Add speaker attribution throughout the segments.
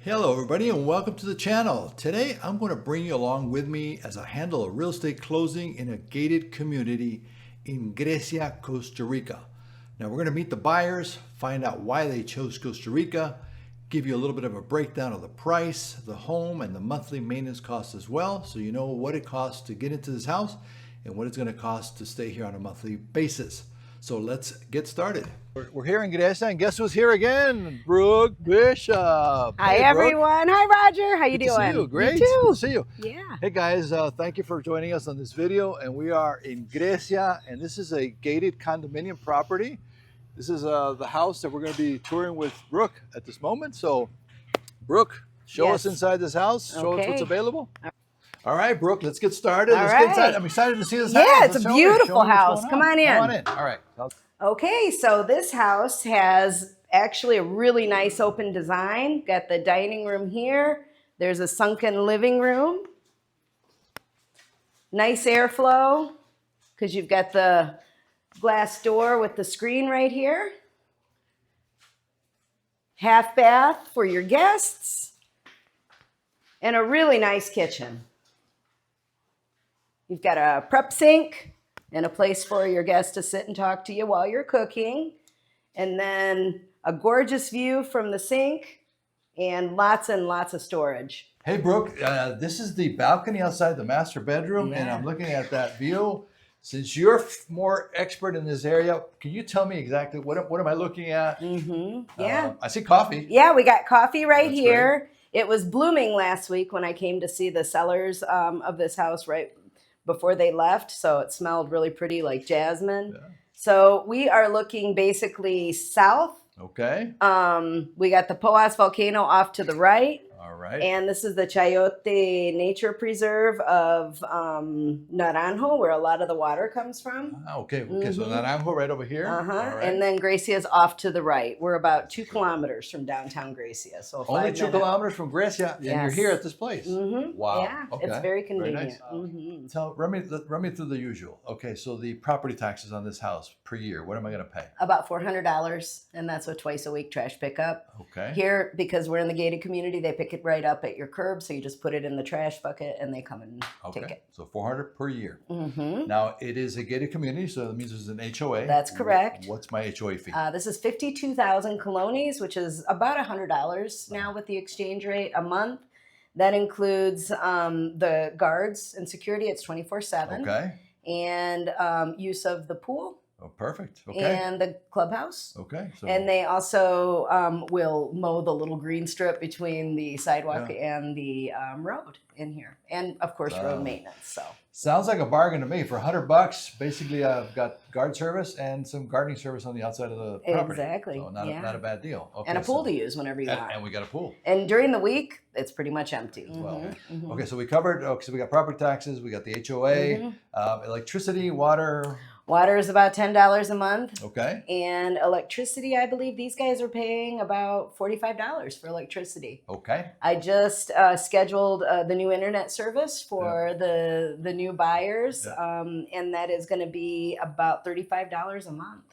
Speaker 1: Hello everybody and welcome to the channel. Today I'm going to bring you along with me as I handle a real estate closing in a gated community in Grecia, Costa Rica. Now we're going to meet the buyers, find out why they chose Costa Rica, give you a little bit of a breakdown of the price, the home, and the monthly maintenance costs as well, so you know what it costs to get into this house and what it's going to cost to stay here on a monthly basis. So let's get started. We're here in Grecia, and guess who's here again? Brooke Bishop.
Speaker 2: Hi, everyone. Hi, Roger. How you doing?
Speaker 1: To see you. Great.
Speaker 2: You too.
Speaker 1: Good to see you.
Speaker 2: Yeah.
Speaker 1: Hey, guys. Thank you for joining us on this video. And we are in Grecia, and this is a gated condominium property. This is the house that we're going to be touring with Brooke at this moment. So, Brooke, show us inside this house. Show us what's available. All right, Brooke, let's get started. Let's get inside. I'm excited to see this house.
Speaker 2: Yeah, it's a beautiful house. Come on in.
Speaker 1: Come on in. All right.
Speaker 2: Okay, so this house has actually a really nice open design. Got the dining room here. There's a sunken living room. Nice airflow because you've got the glass door with the screen right here. Half bath for your guests. And a really nice kitchen. You've got a prep sink and a place for your guests to sit and talk to you while you're cooking. And then a gorgeous view from the sink and lots of storage.
Speaker 1: Hey, Brooke, this is the balcony outside the master bedroom, and I'm looking at that view. Since you're more expert in this area, can you tell me exactly what am I looking at?
Speaker 2: Yeah.
Speaker 1: I see coffee.
Speaker 2: Yeah, we got coffee right here.
Speaker 1: Great.
Speaker 2: It was blooming last week when I came to see the sellers of this house right before they left, so it smelled really pretty like jasmine. Yeah. So we are looking basically south.
Speaker 1: Okay.
Speaker 2: We got the Poas volcano off to the right.
Speaker 1: All right.
Speaker 2: And this is the Chayote Nature Preserve of Naranjo, where a lot of the water comes from.
Speaker 1: Okay. So Naranjo right over here.
Speaker 2: Right. And then Grecia is off to the right. We're about 2 kilometers from downtown Grecia. So
Speaker 1: only 2 kilometers from Grecia, and you're here at this place. Wow.
Speaker 2: Yeah,
Speaker 1: okay.
Speaker 2: It's very convenient.
Speaker 1: Very nice. Run me through the usual. Okay, so the property taxes on this house per year, what am I going to pay?
Speaker 2: About $400, and that's a twice a week trash pickup.
Speaker 1: Okay.
Speaker 2: Here, because we're in the gated community, they pick it right up at your curb, so you just put it in the trash bucket and they come and take it.
Speaker 1: So $400 per year. Now it is a gated community, so that means there's an HOA.
Speaker 2: That's correct.
Speaker 1: What's my HOA fee?
Speaker 2: This is 52,000 colones, which is about $100 now with the exchange rate a month. That includes the guards and security. It's 24/7.
Speaker 1: Okay.
Speaker 2: And use of the pool.
Speaker 1: Oh, perfect. Okay.
Speaker 2: And the clubhouse.
Speaker 1: Okay. So.
Speaker 2: And they also will mow the little green strip between the sidewalk and the road in here. And, of course, road maintenance. So
Speaker 1: sounds like a bargain to me. For $100, basically I've got guard service and some gardening service on the outside of the property.
Speaker 2: Exactly.
Speaker 1: So not a bad deal. Okay,
Speaker 2: and a pool to use whenever you want.
Speaker 1: And we got a pool.
Speaker 2: And during the week, it's pretty much empty.
Speaker 1: Well, okay, so we covered, so we got property taxes, we got the HOA, electricity, water.
Speaker 2: Water is about $10 a month.
Speaker 1: Okay.
Speaker 2: And electricity, I believe these guys are paying about $45 for electricity.
Speaker 1: Okay.
Speaker 2: I just scheduled the new internet service for the new buyers, and that is going to be about $35 a month.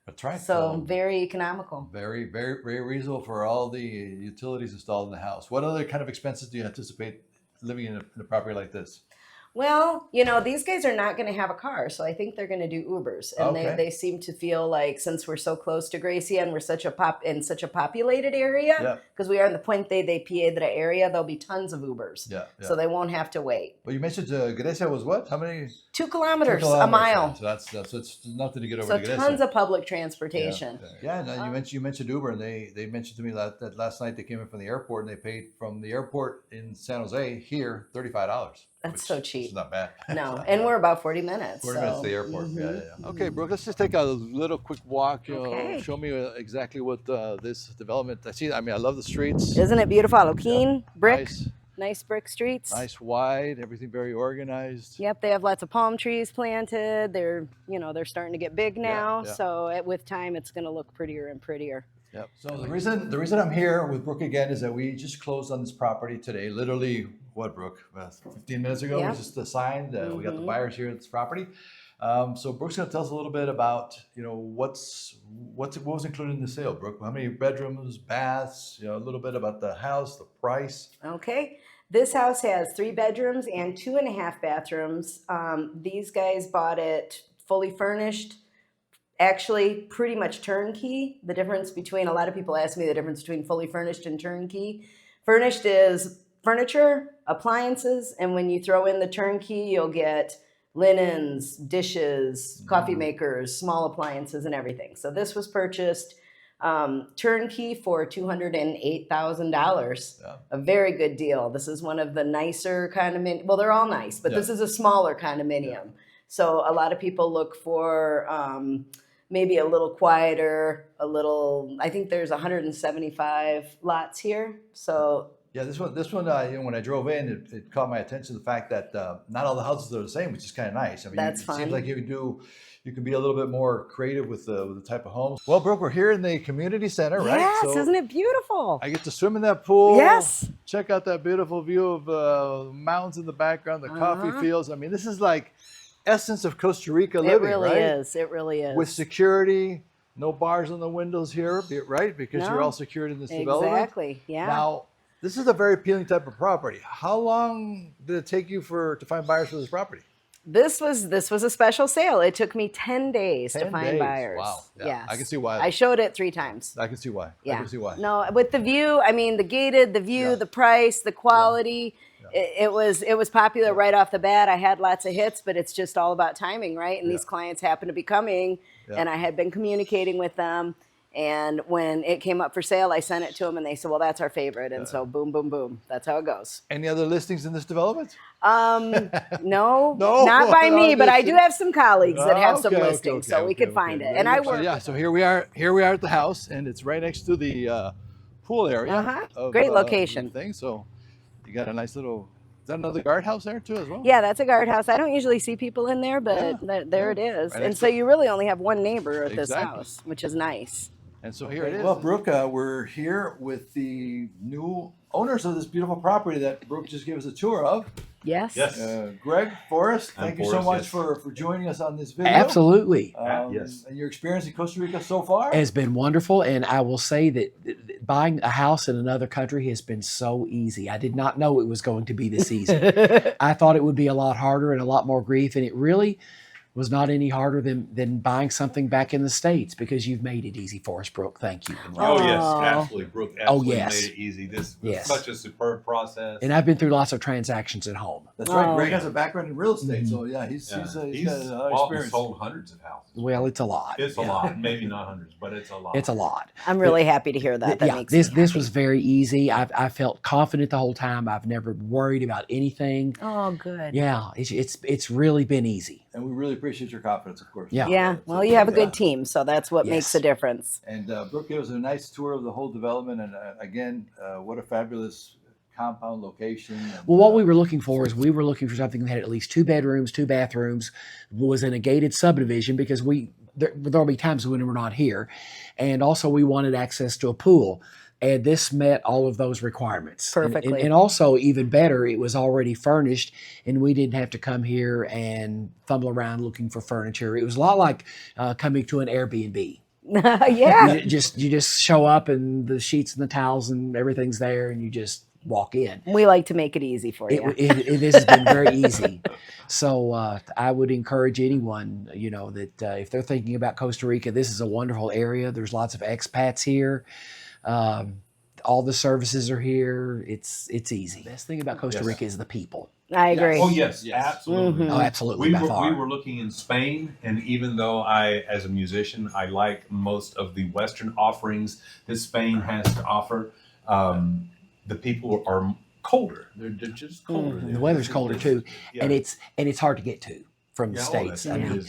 Speaker 1: That's right.
Speaker 2: So very economical.
Speaker 1: Very, very, very reasonable for all the utilities installed in the house. What other kind of expenses do you anticipate living in a property like this?
Speaker 2: Well, you know, these guys are not going to have a car, so I think they're going to do Ubers. And they seem to feel like since we're so close to Grecia and we're such a populated area, because we are in the Puente de Piedra area, there'll be tons of Ubers. So they won't have to wait.
Speaker 1: Well, you mentioned Grecia was what? How many?
Speaker 2: 2 kilometers, a mile.
Speaker 1: So that's nothing to get over to Grecia.
Speaker 2: So tons of public transportation.
Speaker 1: You mentioned Uber, and they mentioned to me that last night they came in from the airport and they paid from the airport in San Jose here $35.
Speaker 2: That's so cheap.
Speaker 1: It's not bad.
Speaker 2: No, and we're about 40 minutes.
Speaker 1: 40 minutes to the airport. Okay, Brooke, let's just take a little quick walk. Show me exactly what this development. I love the streets.
Speaker 2: Isn't it beautiful? Aluquin, brick. Nice brick streets.
Speaker 1: Nice, wide, everything very organized.
Speaker 2: Yep, they have lots of palm trees planted. They're starting to get big now. So with time, it's going to look prettier and prettier.
Speaker 1: Yep. So the reason I'm here with Brooke again is that we just closed on this property today. Literally, what, Brooke? 15 minutes ago, we just signed. We got the buyers here at this property. So Brooke's going to tell us a little bit about, what was included in the sale, Brooke. How many bedrooms, baths, a little bit about the house, the price.
Speaker 2: Okay. This house has 3 bedrooms and 2.5 bathrooms. These guys bought it fully furnished, actually pretty much turnkey. The difference between, a lot of people ask me the difference between fully furnished and turnkey. Furnished is furniture, appliances, and when you throw in the turnkey, you'll get linens, dishes, coffee makers, small appliances, and everything. So this was purchased turnkey for $208,000.
Speaker 1: Yeah.
Speaker 2: A very good deal. This is one of the nicer condominium. Well, they're all nice, but this is a smaller condominium. Yeah. So a lot of people look for maybe a little quieter, I think there's 175 lots here. So
Speaker 1: yeah, this one, when I drove in, it caught my attention, the fact that not all the houses are the same, which is kind of nice. I mean,
Speaker 2: that's
Speaker 1: it
Speaker 2: fun.
Speaker 1: Seems like you can be a little bit more creative with the type of homes. Well, Brooke, we're here in the community center, right?
Speaker 2: Yes,
Speaker 1: so
Speaker 2: isn't it beautiful?
Speaker 1: I get to swim in that pool.
Speaker 2: Yes.
Speaker 1: Check out that beautiful view of mountains in the background, the coffee fields. I mean, this is like essence of Costa Rica living, right?
Speaker 2: It really is.
Speaker 1: With security, no bars on the windows here, right? Because you're all secured in this development.
Speaker 2: Exactly, yeah.
Speaker 1: Now, this is a very appealing type of property. How long did it take you to find buyers for this property?
Speaker 2: This was a special sale. It took me 10 days to find buyers.
Speaker 1: Wow. Yeah.
Speaker 2: Yes.
Speaker 1: I can see why.
Speaker 2: I showed it 3 times.
Speaker 1: I can see why.
Speaker 2: Yeah.
Speaker 1: I can see why.
Speaker 2: No, with the view, I mean, the gated, the view, the price, the quality, it was popular right off the bat. I had lots of hits, but it's just all about timing, right? And these clients happened to be coming, and I had been communicating with them. And when it came up for sale, I sent it to them, and they said, well, that's our favorite. And so boom, boom, boom. That's how it goes.
Speaker 1: Any other listings in this development?
Speaker 2: No, not by me, but I do have some colleagues that have some listings, so we could find it. And I work.
Speaker 1: So here we are at the house, and it's right next to the pool area.
Speaker 2: Great location.
Speaker 1: So you got a nice little. Is that another guardhouse there too as well?
Speaker 2: Yeah, that's a guardhouse. I don't usually see people in there, but there it is. Right, and so you really only have one neighbor at this house, which is nice.
Speaker 1: And so here it is. Well, Brooke, we're here with the new owners of this beautiful property that Brooke just gave us a tour of.
Speaker 2: Yes.
Speaker 1: Greg, Forrest, thank you so much for joining us on this video.
Speaker 3: Absolutely.
Speaker 1: Yes. And your experience in Costa Rica so far?
Speaker 3: Has been wonderful. And I will say that buying a house in another country has been so easy. I did not know it was going to be this easy. I thought it would be a lot harder and a lot more grief. And it really was not any harder than buying something back in the States, because you've made it easy for us, Brooke. Thank you.
Speaker 4: Oh, yes, absolutely. Brooke absolutely made it easy. This was such a superb process.
Speaker 3: And I've been through lots of transactions at home.
Speaker 1: That's right. Greg has a background in real estate, so he's got experience.
Speaker 4: Sold hundreds of houses.
Speaker 3: Well, it's a lot.
Speaker 4: It's a lot. Maybe not hundreds, but it's a lot.
Speaker 3: It's a lot.
Speaker 2: I'm really happy to hear that.
Speaker 3: This was very easy. I felt confident the whole time. I've never worried about anything.
Speaker 2: Oh, good.
Speaker 3: Yeah, it's really been easy.
Speaker 1: And we really appreciate your confidence, of course.
Speaker 2: Yeah. Well, you have a good team, so that's what makes a difference.
Speaker 1: And Brooke gave us a nice tour of the whole development, and again, what a fabulous compound location. And,
Speaker 3: well, what we were looking for is something that had at least 2 bedrooms, 2 bathrooms, was in a gated subdivision, because there'll be times when we're not here, and also we wanted access to a pool. And this met all of those requirements
Speaker 2: perfectly.
Speaker 3: And also, even better, it was already furnished, and we didn't have to come here and fumble around looking for furniture. It was a lot like coming to an Airbnb.
Speaker 2: Yeah.
Speaker 3: You just show up, and the sheets and the towels and everything's there, and you just walk in.
Speaker 2: We like to make it easy for you.
Speaker 3: This has been very easy. So I would encourage anyone, that if they're thinking about Costa Rica, this is a wonderful area. There's lots of expats here. All the services are here. It's easy. The best thing about Costa Rica is the people.
Speaker 2: I agree.
Speaker 4: Oh, yes, absolutely.
Speaker 2: Mm-hmm.
Speaker 3: Oh, absolutely.
Speaker 4: We were looking in Spain, and even though as a musician, I like most of the Western offerings that Spain has to offer, the people are colder. They're just colder.
Speaker 3: Mm-hmm. The weather's colder too, and it's hard to get to from the States. I mean,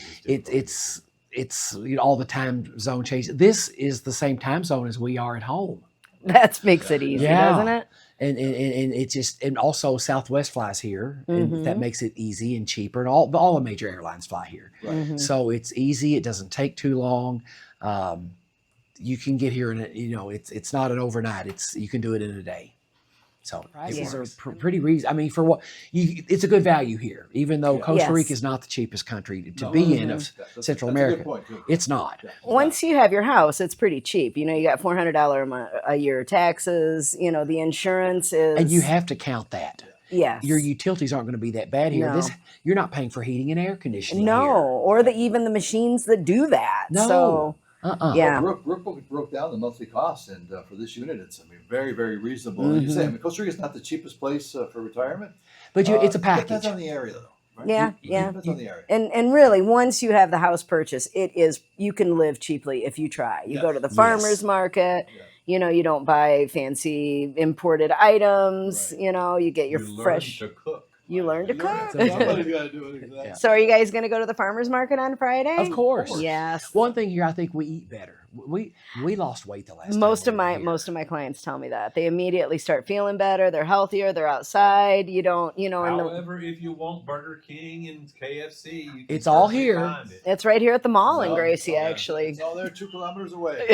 Speaker 3: it's all the time zone changes. This is the same time zone as we are at home.
Speaker 2: That makes it easy, doesn't it?
Speaker 3: And it's just, and also Southwest flies here, and that makes it easy and cheaper. And all the major airlines fly here, so it's easy. It doesn't take too long. You can get here, and it's not an overnight. You can do it in a day. So
Speaker 2: Prices
Speaker 3: prices are pretty reasonable. I mean, for what it's a good value here, even though Costa Rica is not the cheapest country to be in of Central America. It's not.
Speaker 2: Once you have your house, it's pretty cheap. You know, you got $400 a year taxes. You know, the insurance is,
Speaker 3: and you have to count that.
Speaker 2: Yes.
Speaker 3: Your utilities aren't going to be that bad here.
Speaker 2: No.
Speaker 3: You're not paying for heating and air conditioning
Speaker 2: no,
Speaker 3: here.
Speaker 2: or even the machines that do that.
Speaker 3: No.
Speaker 2: So, yeah.
Speaker 1: Brooke broke down the monthly costs, and for this unit, it's very, very reasonable. And you say, I mean, Costa Rica is not the cheapest place for retirement,
Speaker 3: but it's a package.
Speaker 1: Depends on the area, though. Right?
Speaker 2: Yeah,
Speaker 1: Depends on the area.
Speaker 2: And really, once you have the house purchase, you can live cheaply if you try. You go to the farmer's market.
Speaker 1: Yeah.
Speaker 2: You know, you don't buy fancy imported items. Right. You know, you get your fresh.
Speaker 4: Learn to cook.
Speaker 2: You learn to cook.
Speaker 1: Somebody's got to do it. Exactly.
Speaker 2: So, are you guys going to go to the farmer's market on Friday?
Speaker 3: Of course.
Speaker 2: Yes.
Speaker 3: One thing here, I think we eat better. We lost weight the last
Speaker 2: most
Speaker 3: time
Speaker 2: of my clients tell me that they immediately start feeling better. They're healthier. They're outside. You don't, you know.
Speaker 4: However, if you want Burger King and KFC,
Speaker 3: it's all here.
Speaker 2: It's right here at the mall in Gracia, actually.
Speaker 1: It's all there, 2 kilometers away.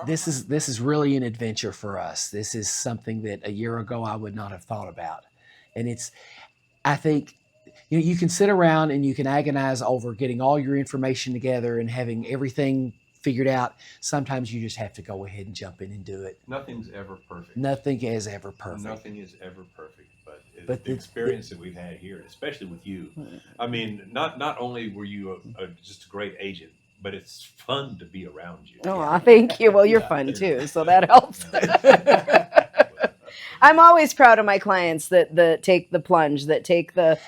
Speaker 3: This is really an adventure for us. This is something that a year ago I would not have thought about, and I think. You know, you can sit around and you can agonize over getting all your information together and having everything figured out. Sometimes you just have to go ahead and jump in and do it.
Speaker 4: Nothing's ever perfect.
Speaker 3: Nothing is ever perfect.
Speaker 4: Nothing is ever perfect. But the experience that we've had here, especially with you, I mean, not only were you just a great agent, but it's fun to be around you.
Speaker 2: Oh, thank you. Well, you're fun too, so that helps. I'm always proud of my clients that take the plunge, that take that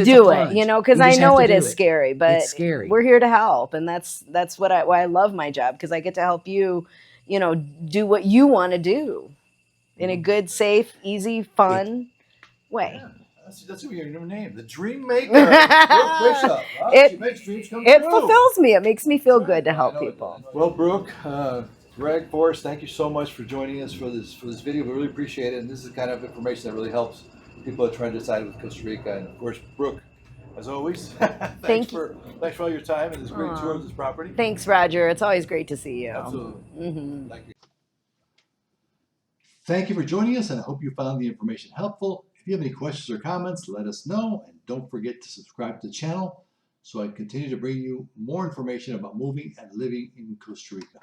Speaker 2: do it, you know, because I know it is scary, but
Speaker 3: it's scary.
Speaker 2: We're here to help, and that's why I love my job, because I get to help you, you know, do what you want to do in a good, safe, easy, fun way.
Speaker 1: Yeah. That's your new name, the Dream Maker. Brooke Bishop. She makes dreams come true.
Speaker 2: It fulfills me. It makes me feel good to help people.
Speaker 1: Well, Brooke, Greg, Forrest, thank you so much for joining us for this video. We really appreciate it, and this is the kind of information that really helps people that are trying to decide with Costa Rica. And of course, Brooke, as always, thanks for all your time and this great tour of this property.
Speaker 2: Thanks, Roger. It's always great to see you.
Speaker 1: Absolutely. Thank you. Thank you for joining us, and I hope you found the information helpful. If you have any questions or comments, let us know, and don't forget to subscribe to the channel so I continue to bring you more information about moving and living in Costa Rica.